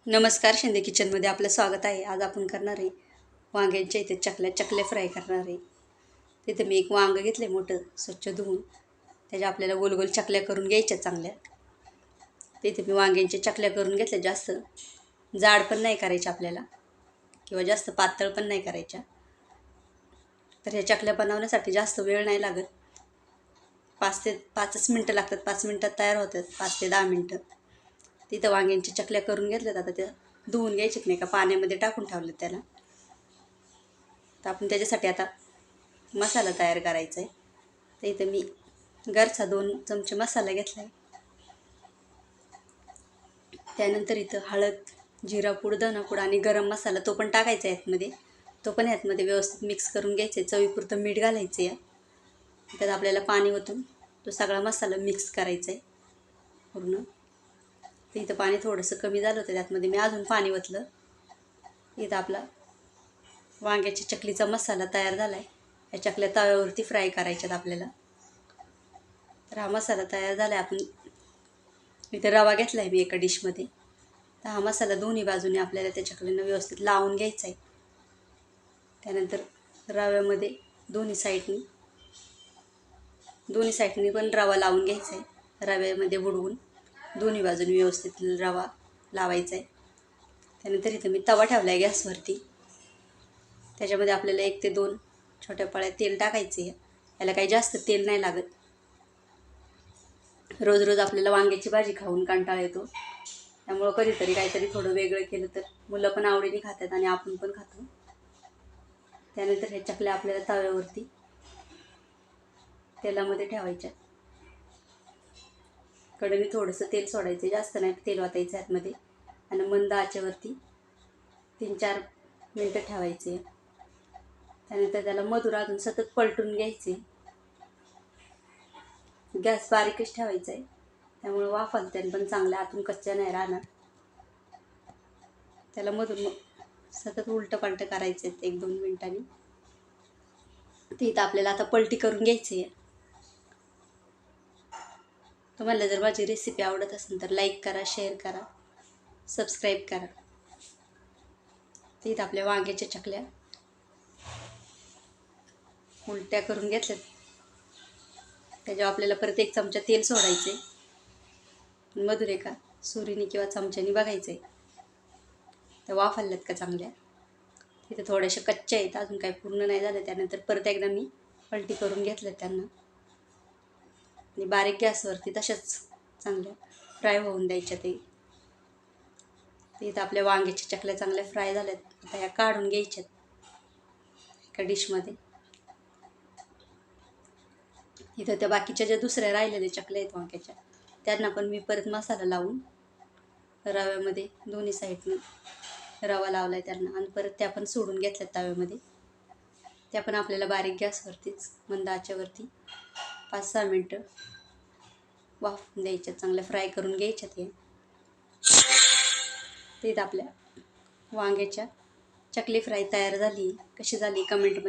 नमस्कार, शिंदे किचनमध्ये आपलं स्वागत आहे. आज आपण करणार आहे वांग्यांच्या इथे चकल्या फ्राय करणार आहे. तिथे मी एक वांगं घेतलं आहे मोठं, स्वच्छ धुवून. त्याच्या आपल्याला गोल गोल चकल्या करून घ्यायच्या चांगल्या. तिथे मी वांग्यांच्या चकल्या करून घेतल्या. जास्त जाड पण नाही करायच्या आपल्याला किंवा जास्त पातळ पण नाही करायच्या. तर ह्या चकल्या बनवण्यासाठी जास्त वेळ नाही लागत. 5 ते 5 मिनटं लागतात. 5 मिनटात तयार होतात. 5 ते 10 मिनटं. तिथं वांग्यांच्या चकल्या करून घेतल्यात. आता त्या धुवून घ्यायच्यात, नाही का, पाण्यामध्ये टाकून ठेवलं त्याला. तर आपण त्याच्यासाठी आता मसाला तयार करायचा आहे. तर इथं मी घरचा 2 चमचे मसाला घेतला आहे. त्यानंतर इथं हळद, जिरा पूड, धना पूड आणि गरम मसाला तो पण टाकायचा आहे ह्यातमध्ये. तो पण ह्यातमध्ये व्यवस्थित मिक्स करून घ्यायचं आहे. चवीपुरतं मीठ घालायचं आहे. त्यात आपल्याला पाणी ओतून तो सगळा मसाला मिक्स करायचा आहे पूर्ण. तर इथं पाणी थोडंसं कमी झालं होतं, त्यातमध्ये मी अजून पाणी ओतलं. इथं आपला वांग्याच्या चकलीचा मसाला तयार झाला आहे. या चकल्या तव्यावरती फ्राय करायच्यात आपल्याला. तर हा मसाला तयार झाला आहे. आपण इथे रवा घेतला आहे मी एका डिशमध्ये. तर हा मसाला दोन्ही बाजूने आपल्याला त्या चकलीनं व्यवस्थित लावून घ्यायचा आहे. त्यानंतर रव्यामध्ये दोन्ही साईडनी पण रवा लावून घ्यायचा आहे. रव्यामध्ये बुडवून दोन्ही बाजूने व्यवस्थित रवा लावायचा आहे. त्यानंतर इथं मी तवा ठेवला आहे गॅसवरती. त्याच्यामध्ये आपल्याला 1 ते 2 छोट्या पळ्या तेल टाकायचे आहे. याला काही जास्त तेल नाही लागत. रोज रोज आपल्याला वांग्याची भाजी खाऊन कंटाळा येतो. त्यामुळं कधीतरी काहीतरी थोडं वेगळं केलं तर मुलं पण आवडीने खातात आणि आपण पण खातो. त्यानंतर ह्या चकल्या आपल्याला तव्यावरती तेलामध्ये ठेवायच्या. कढईने थोडंसं तेल सोडायचं, जास्त नाही तेल ओतायचं ह्यातमध्ये. आणि मंद आचेवरती 3-4 मिनटं ठेवायचे. त्यानंतर त्याला मधुर अजून सतत पलटून घ्यायचे. गॅस बारीकच ठेवायचा आहे, त्यामुळे वाफाल त्याने पण चांगल्या आतून कच्च्या नाही राहणार. त्याला मधून सतत उलटं पालटं करायचं आहे 1-2 मिनटांनी. तिथं आपल्याला आता पलटी करून घ्यायची आहे. तुम्हाला जर माझी रेसिपी आवडत असेल तर लाईक करा, शेअर करा, सबस्क्राईब करा. तिथं आपल्या वांग्याच्या चकल्या उलट्या करून घेतल्यात. त्याच्यावर आपल्याला परत 1 चमचा तेल सोडायचे. मधुर एका सुरीने किंवा चमच्याने बघायचं आहे तर वाफालल्यात का चांगल्या. तिथे थोड्याशा कच्च्या आहेत, अजून काही पूर्ण नाही झालं. त्यानंतर परत एकदा मी पलटी करून घेतलं त्यांना आणि बारीक गॅसवरती तशाच चांगल्या फ्राय होऊन द्यायच्या. इथं आपल्या वांग्याच्या चकल्या चांगल्या फ्राय झाल्यात. आता ह्या काढून घ्यायच्यात एका डिशमध्ये. इथं त्या बाकीच्या ज्या दुसऱ्या राहिलेल्या चकल्या आहेत वांग्याच्या, त्यांना पण मी परत मसाला लावून रव्यामध्ये दोन्ही साईडने रवा लावला आहे त्यांना आणि परत त्या पण सोडून घेतल्यात तव्यामध्ये. त्या पण आपल्याला बारीक गॅसवरतीच मंद आचेवरती 5-6 मिनटं वाफवून द्यायच्यात, चांगल्या फ्राय करून घ्यायच्यात. ते आपल्या वांग्याच्या चकली फ्राय तयार झाली. कशी झाली कमेंटमध्ये